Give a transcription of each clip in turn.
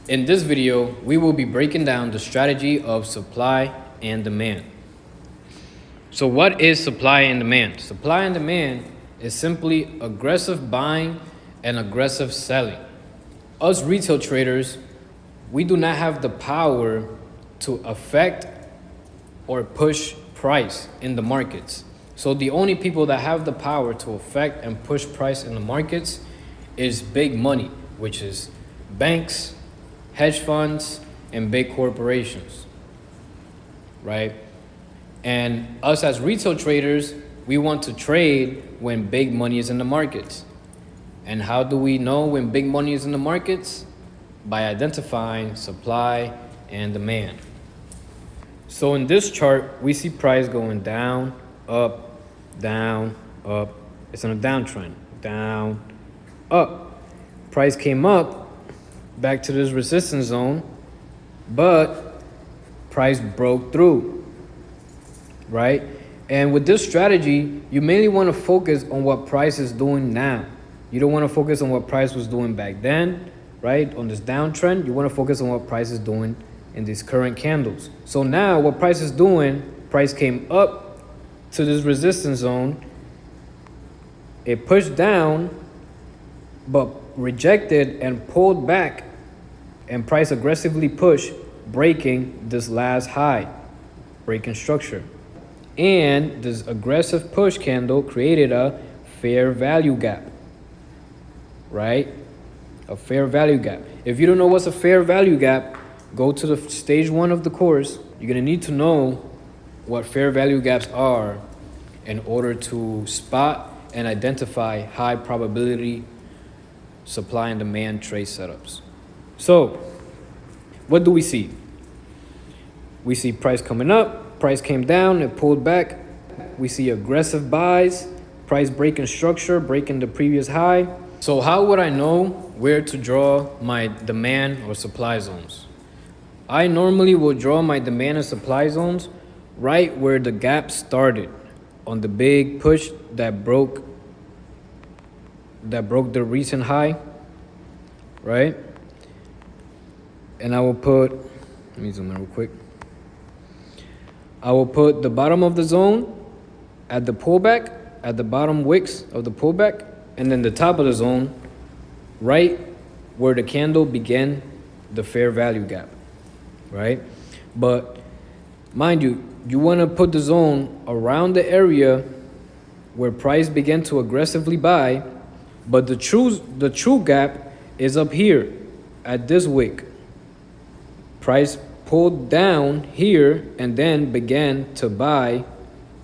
In this video, we will be breaking down the strategy of supply and demand. So what is supply and demand? Supply and demand is simply aggressive buying and aggressive selling. Us retail traders, we do not have the power to affect or push price in the markets. So the only people that have the power to affect and push price in the markets is big money, which is banks, hedge funds, and big corporations, right? And us as retail traders, we want to trade when big money is in the markets. And how do we know when big money is in the markets? By identifying supply and demand. So in this chart, we see price going down, up, down, up. It's on a downtrend, down, up. Price came up back to this resistance zone, but price broke through, right? And with this strategy, you mainly want to focus on what price is doing now. You don't want to focus on what price was doing back then, right? On this downtrend, you want to focus on what price is doing in these current candles. So now what price is doing, price came up to this resistance zone. It pushed down, but rejected and pulled back, and price aggressively pushed, breaking this last high, breaking structure. And this aggressive push candle created a fair value gap, right? A fair value gap. If you don't know what's a fair value gap, go to the stage 1 of the course. You're gonna need to know what fair value gaps are in order to spot and identify high probability supply and demand trade setups. So what do we see? We see price coming up, price came down, it pulled back. We see aggressive buys, price breaking structure, breaking the previous high. So how would I know where to draw my demand or supply zones? I normally will draw my demand and supply zones right where the gap started, on the big push that broke the recent high, right? And I will put, let me zoom in real quick. I will put the bottom of the zone at the pullback, at the bottom wicks of the pullback, and then the top of the zone right where the candle began the fair value gap, right? But mind you, you want to put the zone around the area where price began to aggressively buy, but the true gap is up here at this wick. Price pulled down here and then began to buy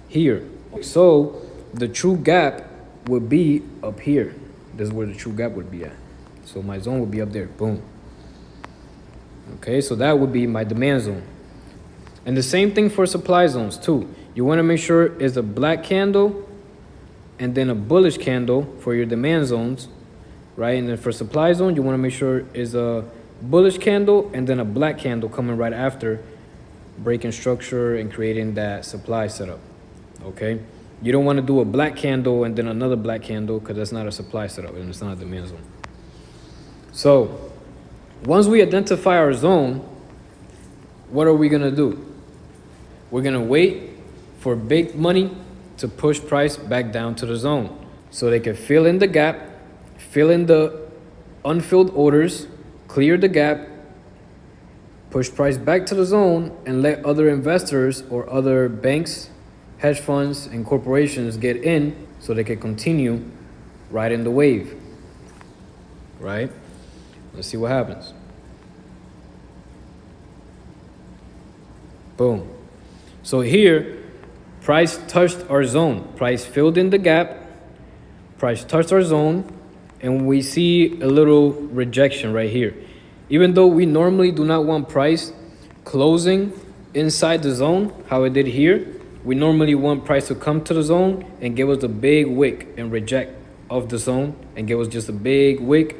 here. So the true gap would be up here. This is where the true gap would be at. So my zone would be up there, boom. Okay, so that would be my demand zone. And the same thing for supply zones too. You want to make sure it's a black candle and then a bullish candle for your demand zones, right? And then for supply zone, you want to make sure it's a bullish candle and then a black candle coming right after, breaking structure and creating that supply setup, okay? You don't want to do a black candle and then another black candle, because that's not a supply setup and it's not a demand zone. So once we identify our zone, what are we going to do? We're going to wait for big money to push price back down to the zone so they can fill in the gap, fill in the unfilled orders, clear the gap, push price back to the zone, and let other investors or other banks, hedge funds, and corporations get in so they can continue riding the wave, right? Let's see what happens. Boom. So here, price touched our zone. Price filled in the gap, price touched our zone, and we see a little rejection right here. Even though we normally do not want price closing inside the zone, how it did here, we normally want price to come to the zone and give us a big wick and reject of the zone and give us just a big wick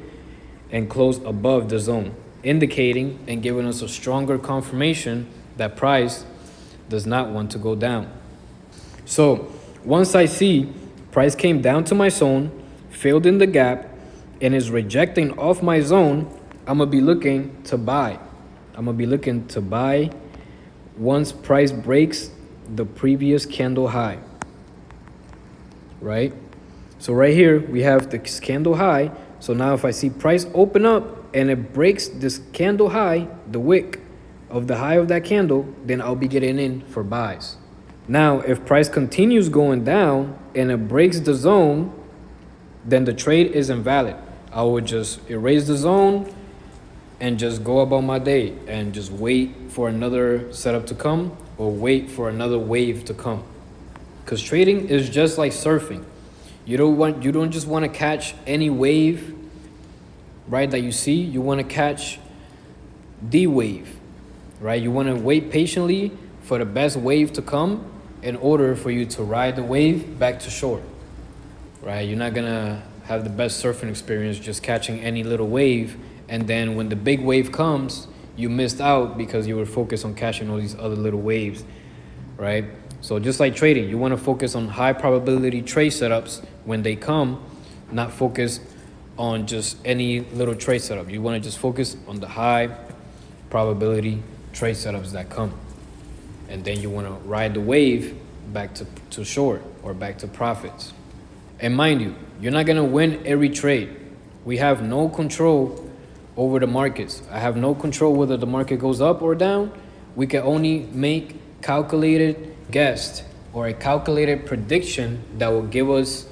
and close above the zone, indicating and giving us a stronger confirmation that price does not want to go down. So once I see price came down to my zone, filled in the gap, and is rejecting off my zone, I'm gonna be looking to buy. I'm gonna be looking to buy once price breaks the previous candle high, right? So right here, we have the candle high. So now if I see price open up and it breaks this candle high, the wick of the high of that candle, then I'll be getting in for buys. Now, if price continues going down and it breaks the zone, then the trade is invalid. I would just erase the zone and just go about my day and just wait for another setup to come or wait for another wave to come. Because trading is just like surfing. You don't just want to catch any wave, right, that you see. You want to catch the wave, right? You want to wait patiently for the best wave to come in order for you to ride the wave back to shore, right? You're not going to have the best surfing experience just catching any little wave, and then when the big wave comes, you missed out because you were focused on catching all these other little waves, right? So just like trading, you want to focus on high probability trade setups when they come, not focus on just any little trade setup. You want to just focus on the high probability trade setups that come. And then you want to ride the wave back to shore or back to profits. And mind you, you're not going to win every trade. We have no control over the markets. I have no control whether the market goes up or down. We can only make calculated guess or a calculated prediction that will give us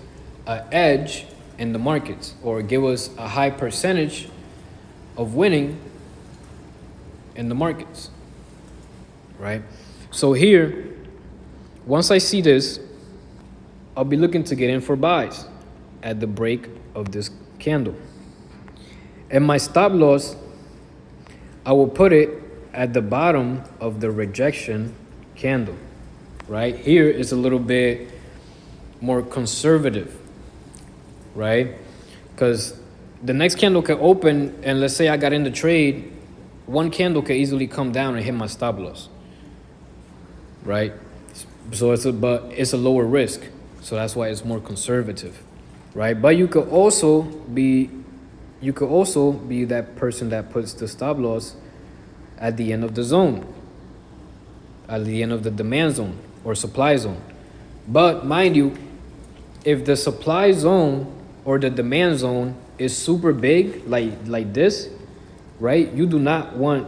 an edge in the markets or give us a high percentage of winning in the markets, right? So here, once I see this, I'll be looking to get in for buys at the break of this candle. And my stop loss, I will put it at the bottom of the rejection candle, right? Here is a little bit more conservative, right? Because the next candle can open, and let's say I got in the trade, one candle can easily come down and hit my stop loss, right? So it's a lower risk. So that's why it's more conservative, right? But you could also be that person that puts the stop loss at the end of the zone, at the end of the demand zone or supply zone. But mind you, if the supply zone or the demand zone is super big, like this, right? You do not want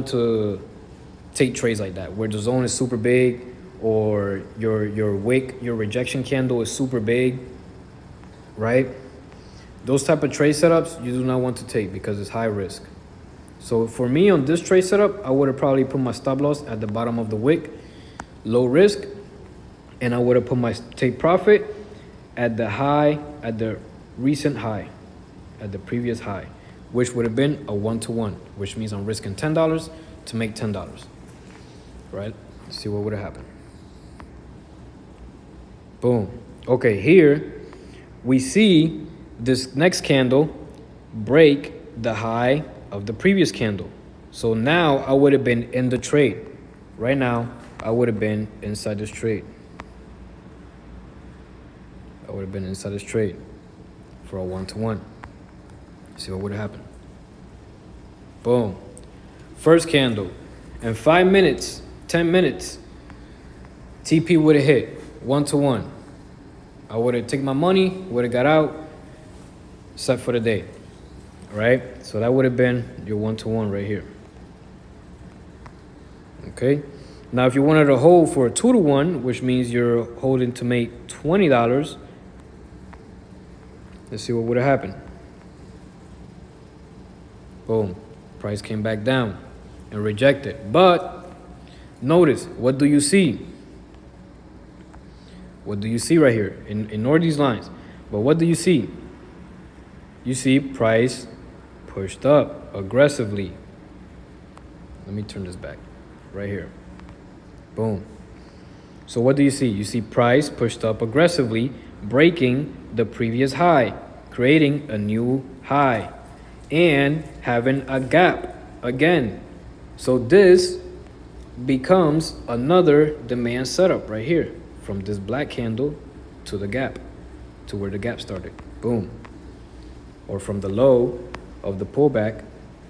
to take trades like that, where the zone is super big or your wick, your rejection candle is super big, right? Those type of trade setups you do not want to take because it's high risk. So for me on this trade setup, I would have probably put my stop loss at the bottom of the wick, low risk, and I would have put my take profit at the high, at the recent high, at the previous high, which would have been a 1-to-1, which means I'm risking $10 to make $10, right? Let's see what would have happened. Boom. Okay, here we see this next candle break the high of the previous candle. So now I would have been in the trade. Right now, I would have been inside this trade. I would have been inside this trade for a 1-to-1. See what would have happened. Boom. First candle. In 5 minutes, 10 minutes, TP would have hit 1-to-1. I would have taken my money, would have got out, set for the day. All right? So that would have been your 1-to-1 right here. Okay? Now, if you wanted to hold for a 2-to-1, which means you're holding to make $20, let's see what would have happened. Boom. Price came back down and rejected. But notice, what do you see? What do you see right here? Ignore these lines. But what do you see? You see price pushed up aggressively. Let me turn this back. Right here. Boom. So what do you see? You see price pushed up aggressively, breaking the previous high, creating a new high, and having a gap again. So this becomes another demand setup right here, from this black candle to the gap, to where the gap started. Boom. Or from the low of the pullback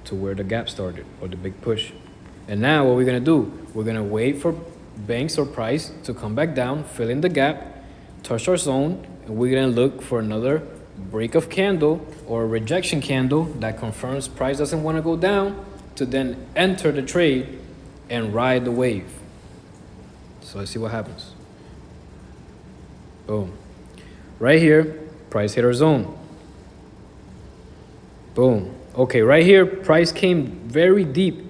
to where the gap started, or the big push. And now what we're gonna do, we're gonna wait for banks or price to come back down, fill in the gap, touch our zone, and we're gonna look for another break of candle or a rejection candle that confirms price doesn't want to go down, to then enter the trade and ride the wave. So let's see what happens. Boom. Right here, price hit our zone. Boom. Okay, right here, price came very deep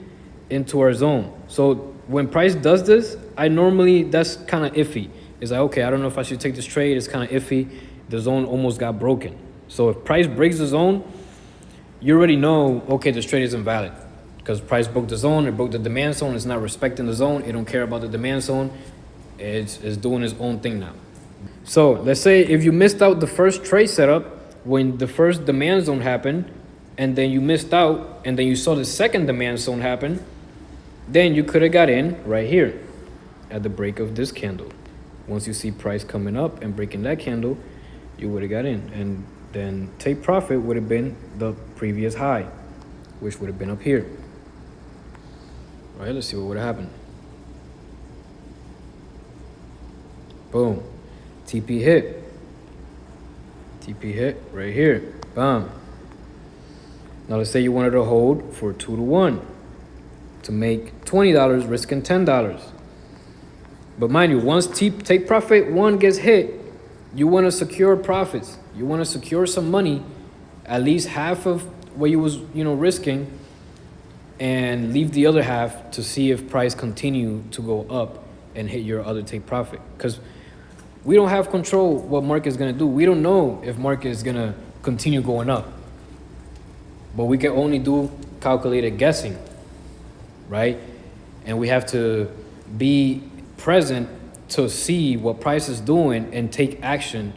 into our zone. So when price does this, that's kind of iffy. It's like, okay, I don't know if I should take this trade. It's kind of iffy. The zone almost got broken. So if price breaks the zone, you already know, okay, this trade is invalid, because price broke the zone, it broke the demand zone. It's not respecting the zone. It don't care about the demand zone. It's doing its own thing now. So let's say if you missed out the first trade setup when the first demand zone happened, and then you missed out, and then you saw the second demand zone happen, then you could have got in right here at the break of this candle. Once you see price coming up and breaking that candle, you would have got in, and then take profit would have been the previous high, which would have been up here. All right, let's see what would have happened. Boom. TP hit. TP hit right here. Bam. Now let's say you wanted to hold for 2 to 1 to make $20, risking $10. But mind you, once take profit 1 gets hit, you want to secure profits. You want to secure some money, at least half of what you was risking, and leave the other half to see if price continue to go up and hit your other take profit. Because we don't have control what market is going to do. We don't know if market is going to continue going up. But we can only do calculated guessing, right? And we have to be present to see what price is doing and take action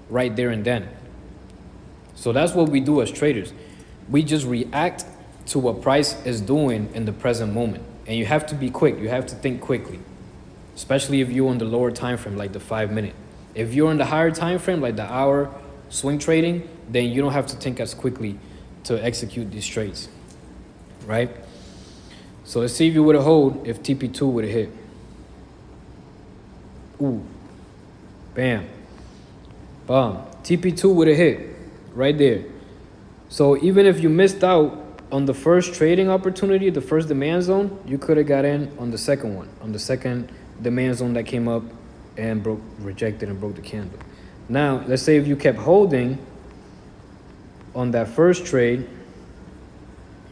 right there and then. So that's what we do as traders. We just react to what price is doing in the present moment. And you have to be quick. You have to think quickly, especially if you're on the lower time frame, like the 5 minute. If you're in the higher time frame, like the hour swing trading, then you don't have to think as quickly to execute these trades, right? So let's see if you would have hold if TP2 would have hit. Ooh, bam, bam. TP2 would have hit right there. So even if you missed out on the first trading opportunity, the first demand zone, you could have got in on the second one, on the second demand zone that came up and rejected and broke the candle. Now, let's say if you kept holding on that first trade,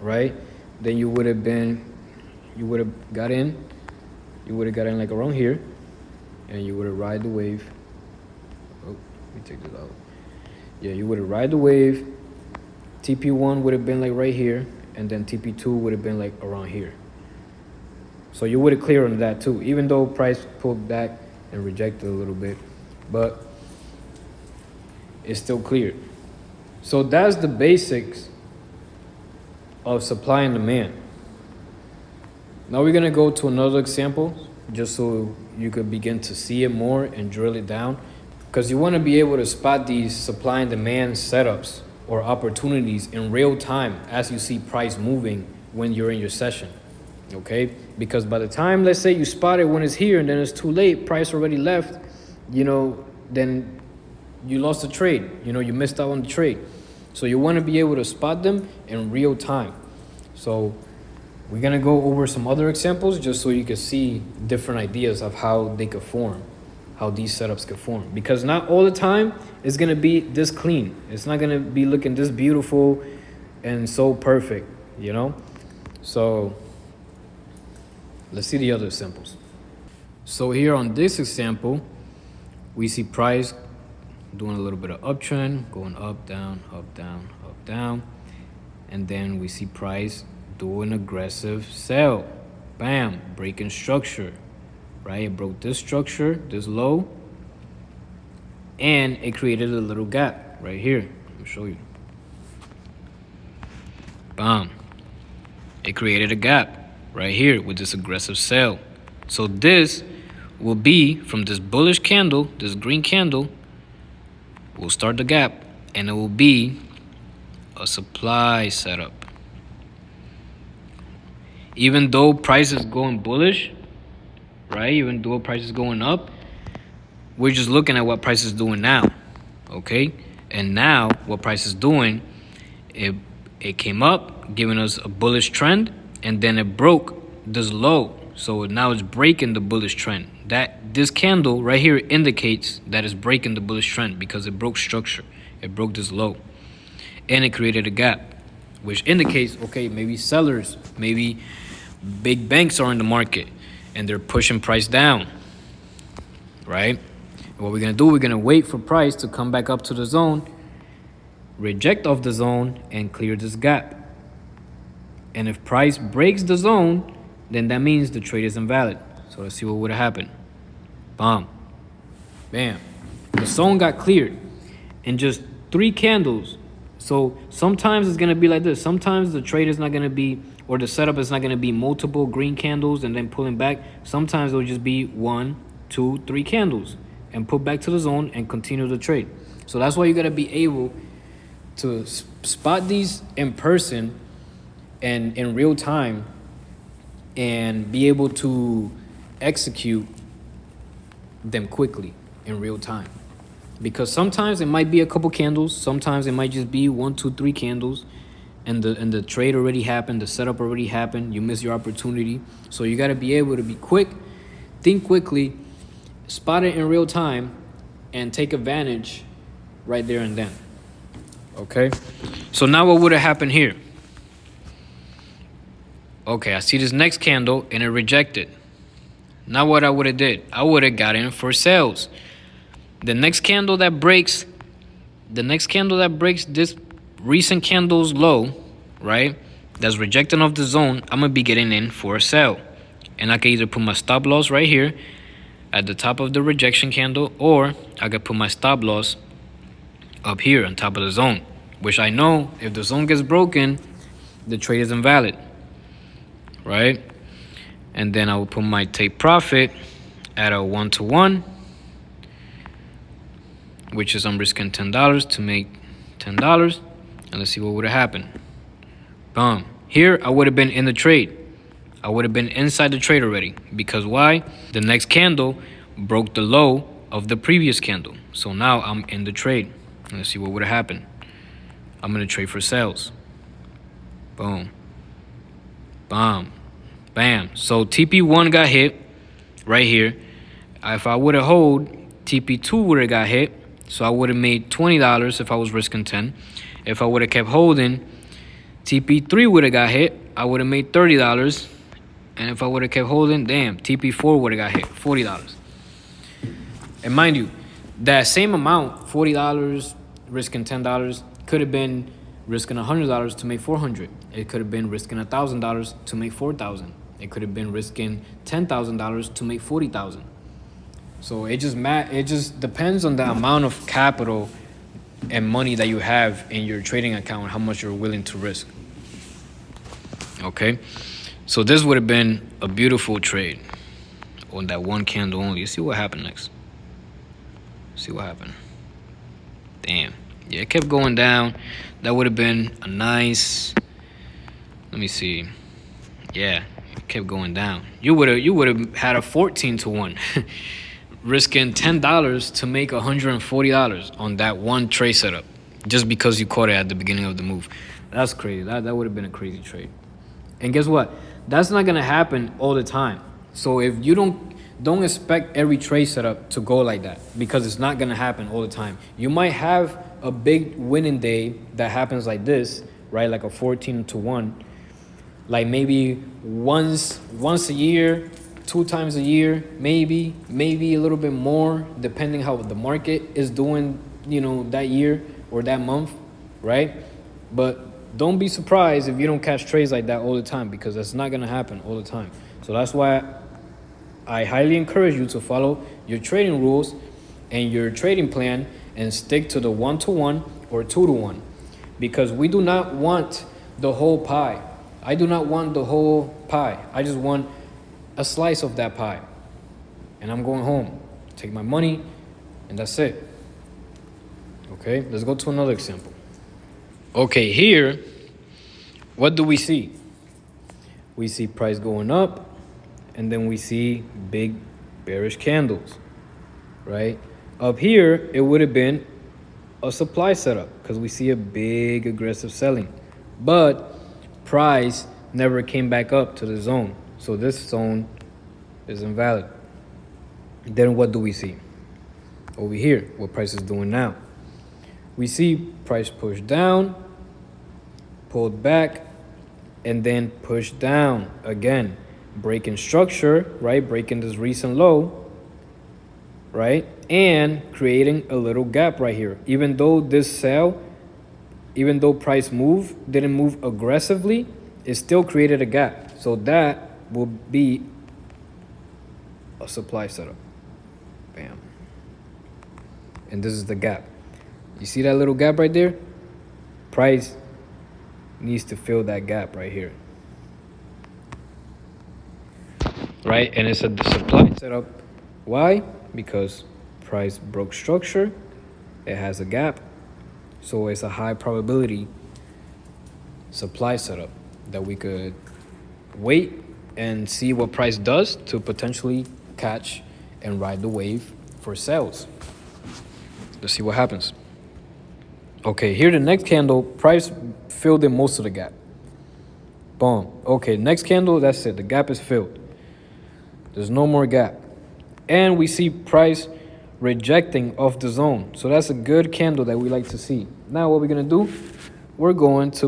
right, then you would have got in like around here, and you would have ride the wave. Oh, let me take this out. Yeah, you would have ride the wave. TP1 would have been like right here, and then TP2 would have been like around here. So you would have cleared on that too, even though price pulled back and rejected a little bit, but it's still cleared. So that's the basics of supply and demand. Now we're gonna go to another example, just so you could begin to see it more and drill it down, because you want to be able to spot these supply and demand setups or opportunities in real time as you see price moving when you're in your session, okay? Because by the time, let's say you spot it when it's here and then it's too late, price already left, then you lost the trade, you missed out on the trade. So you want to be able to spot them in real time. So we're going to go over some other examples just so you can see different ideas of how they could form, how these setups could form. Because not all the time it's going to be this clean. It's not going to be looking this beautiful and so perfect, So let's see the other examples. So here on this example, we see price doing a little bit of uptrend, going up, down, up, down, up, down. And then we see price doing aggressive sell. Bam, breaking structure, right? It broke this structure, this low, and it created a little gap right here. Let me show you. Bam. It created a gap right here with this aggressive sell. So this will be from this bullish candle, this green candle, we'll start the gap, and it will be a supply setup. Even though price is going bullish, right? Even though price is going up, we're just looking at what price is doing now, okay? And now what price is doing, it came up, giving us a bullish trend, and then it broke this low. So now it's breaking the bullish trend. This candle right here indicates that it's breaking the bullish trend because it broke structure. It broke this low, and it created a gap, which indicates, okay, maybe sellers, maybe big banks are in the market and they're pushing price down, right? What we're gonna do, we're gonna wait for price to come back up to the zone, reject off the zone, and clear this gap. And if price breaks the zone, then that means the trade is invalid. So let's see what would have happened. Bam. Bam. The zone got cleared in just 3 candles. So sometimes it's gonna be like this. Sometimes the trade is not gonna be, or the setup is not gonna be multiple green candles and then pulling back. Sometimes it'll just be 1, 2, 3 candles and put back to the zone and continue the trade. So that's why you gotta be able to spot these in person and in real time and be able to execute them quickly in real time. Because sometimes it might be a couple candles, sometimes it might just be 1, 2, 3 candles, and the trade already happened, the setup already happened, you miss your opportunity. So you gotta be able to be quick, think quickly, spot it in real time, and take advantage right there and then. Okay? So now what would have happened here? Okay, I see this next candle and it rejected. Now what I would have did, I would have got in for sales. The next candle that breaks this recent candle's low, right? That's rejecting off the zone, I'm gonna be getting in for a sell. And I can either put my stop loss right here at the top of the rejection candle, or I could put my stop loss up here on top of the zone, which I know if the zone gets broken, the trade is invalid, right? And then I will put my take profit at a 1-to-1, which is I'm risking $10 to make $10. And let's see what would have happened. Boom. Here I would have been in the trade. I would have been inside the trade already. Because why? The next candle broke the low of the previous candle. So now I'm in the trade. And let's see what would have happened. I'm going to trade for sales. Boom. Bam. Bam. So TP1 got hit right here. If I would have hold, TP2 would have got hit. So I would have made $20 if I was risking 10. If I would have kept holding, TP3 would have got hit. I would have made $30. And if I would have kept holding, damn, TP4 would have got hit, $40. And mind you, that same amount, $40, risking $10, could have been risking $100 to make $400. It could have been risking $1,000 to make $4,000. It could have been risking $10,000 to make $40,000. So it just depends on the amount of capital and money that you have in your trading account, how much you're willing to risk. Okay, so this would have been a beautiful trade on that one candle only. You see what happened next. See what happened. Damn. Yeah, it kept going down. That would have been a nice. Let me see. Yeah, it kept going down. You would have had a 14-to-1. Risking $10 to make $140 on that one trade setup, just because you caught it at the beginning of the move. That's crazy. That would have been a crazy trade. And guess what? That's not gonna happen all the time. So if you don't expect every trade setup to go like that, because it's not gonna happen all the time. You might have a big winning day that happens like this, right? Like a 14-to-1, like maybe once a year. 2 times a year, maybe a little bit more, depending how the market is doing, that year or that month, right? But don't be surprised if you don't catch trades like that all the time, because that's not gonna happen all the time. So that's why I highly encourage you to follow your trading rules and your trading plan and stick to the 1-to-1 or 2-to-1, because we do not want the whole pie. I do not want the whole pie. I just want a slice of that pie, and I'm going home, take my money, and that's it. Okay, let's go to another example. Okay, here, what do we see? We see price going up, and then we see big bearish candles, right? Up here, it would have been a supply setup because we see a big aggressive selling, but price never came back up to the zone. So this zone is invalid. Then what do we see? Over here, what price is doing now? We see price push down, pulled back, and then push down again, breaking structure, right? Breaking this recent low, right? And creating a little gap right here. Even though this sell, even though price didn't move aggressively, it still created a gap. So that will be a supply setup. Bam. And this is the gap. You see that little gap right there? Price needs to fill that gap right here. Right? And it's a supply setup. Why? Because price broke structure. It has a gap. So it's a high probability supply setup that we could wait and see what price does to potentially catch and ride the wave for sales. Let's see what happens. Okay, here the next candle, price filled in most of the gap. Boom. Okay, next candle, that's it. The gap is filled. There's no more gap. And we see price rejecting off the zone. So that's a good candle that we like to see. Now what we're going to do, we're going to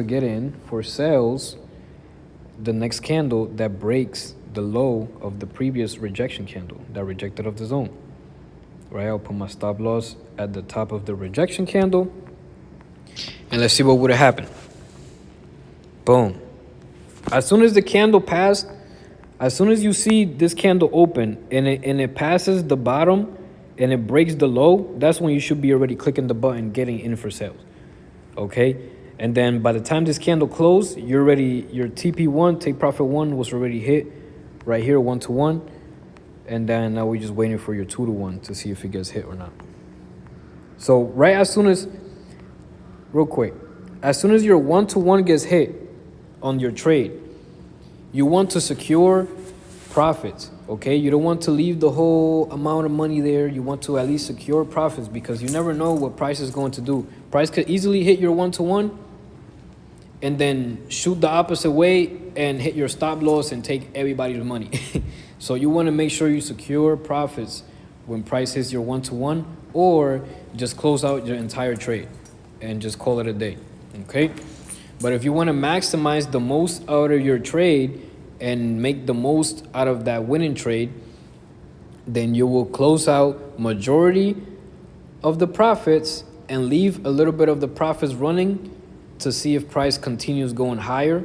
get in for sales the next candle that breaks the low of the previous rejection candle that rejected off the zone. Right, I'll put my stop loss at the top of the rejection candle. And let's see what would have happened. Boom. As soon as the candle passed, as soon as you see this candle open and it passes the bottom and it breaks the low, that's when you should be already clicking the button, getting in for sales. Okay? And then by the time this candle closed, your TP1, take profit 1, was already hit right here, 1-to-1. And then now we're just waiting for your 2-to-1 to see if it gets hit or not. So right as soon as, real quick, as soon as your 1-to-1 gets hit on your trade, you want to secure profits, okay? You don't want to leave the whole amount of money there. You want to at least secure profits because you never know what price is going to do. Price could easily hit your 1-to-1 and then shoot the opposite way and hit your stop loss and take everybody's money. So you want to make sure you secure profits when price hits your 1-to-1, or just close out your entire trade and just call it a day, okay? But if you want to maximize the most out of your trade and make the most out of that winning trade, then you will close out majority of the profits and leave a little bit of the profits running to see if price continues going higher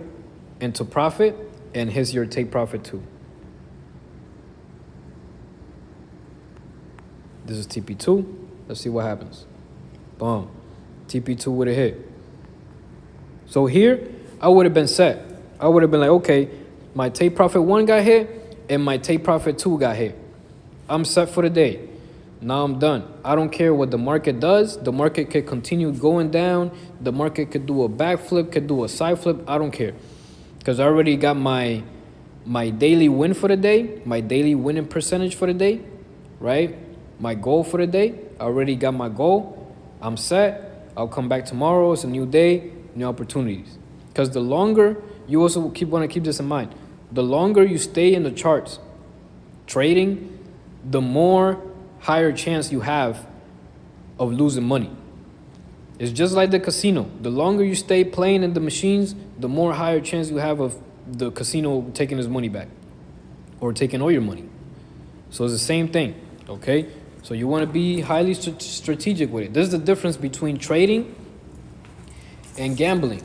into profit and hits your take profit too. This is TP2. Let's see what happens. Boom. TP2 would have hit. So here, I would have been set. I would have been like, okay, my take profit 1 got hit and my take profit 2 got hit. I'm set for the day. Now I'm done. I don't care what the market does. The market could continue going down. The market could do a backflip, could do a side flip. I don't care. Because I already got my daily win for the day, my daily winning percentage for the day, right? My goal for the day. I already got my goal. I'm set. I'll come back tomorrow. It's a new day, new opportunities. Because the longer, you also want to keep this in mind, the longer you stay in the charts trading, the more higher chance you have of losing money. It's just like the casino. The longer you stay playing in the machines, the more higher chance you have of the casino taking his money back or taking all your money. So it's the same thing, okay? So you want to be highly strategic with it. This is the difference between trading and gambling.